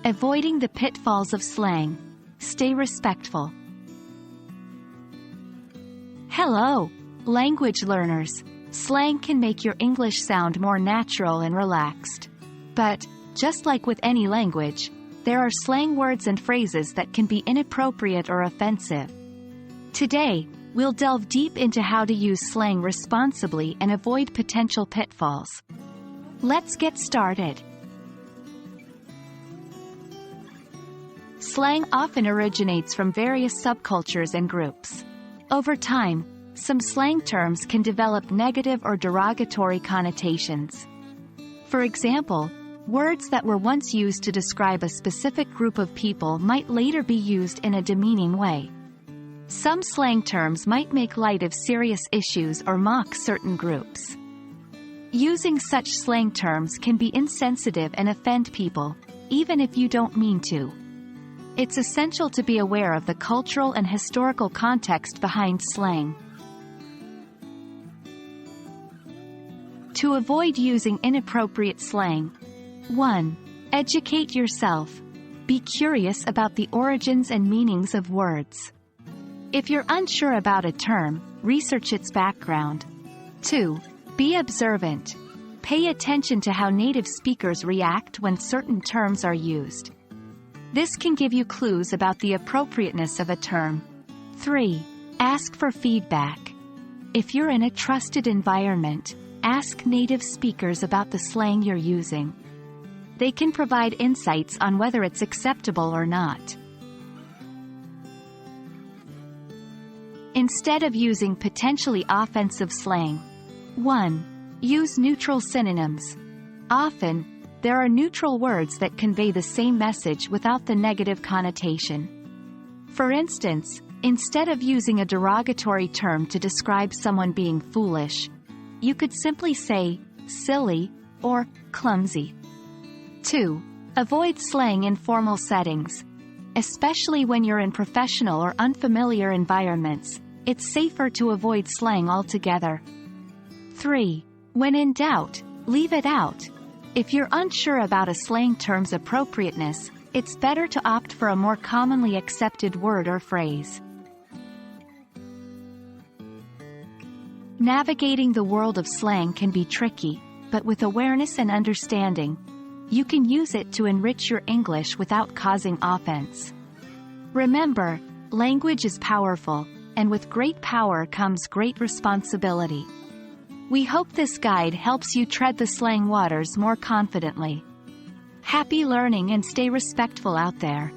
Avoiding the pitfalls of slang. Stay respectful. Hello, language learners. Slang can make your English sound more natural and relaxed. But, just like with any language, there are slang words and phrases that can be inappropriate or offensive. Today, we'll delve deep into how to use slang responsibly and avoid potential pitfalls. Let's get started. Slang often originates from various subcultures and groups. Over time, some slang terms can develop negative or derogatory connotations. For example, words that were once used to describe a specific group of people might later be used in a demeaning way. Some slang terms might make light of serious issues or mock certain groups. Using such slang terms can be insensitive and offend people, even if you don't mean to. It's essential to be aware of the cultural and historical context behind slang. To avoid using inappropriate slang. 1. Educate yourself. Be curious about the origins and meanings of words. If you're unsure about a term, research its background. 2. Be observant. Pay attention to how native speakers react when certain terms are used. This can give you clues about the appropriateness of a term. 3. Ask for feedback. If you're in a trusted environment, ask native speakers about the slang you're using. They can provide insights on whether it's acceptable or not. Instead of using potentially offensive slang. 1. Use neutral synonyms. Often, there are neutral words that convey the same message without the negative connotation. For instance, instead of using a derogatory term to describe someone being foolish, you could simply say, silly, or clumsy. 2. Avoid slang in formal settings. Especially when you're in professional or unfamiliar environments, it's safer to avoid slang altogether. 3. When in doubt, leave it out. If you're unsure about a slang term's appropriateness, it's better to opt for a more commonly accepted word or phrase. Navigating the world of slang can be tricky, but with awareness and understanding, you can use it to enrich your English without causing offense. Remember, language is powerful, and with great power comes great responsibility. We hope this guide helps you tread the slang waters more confidently. Happy learning and stay respectful out there.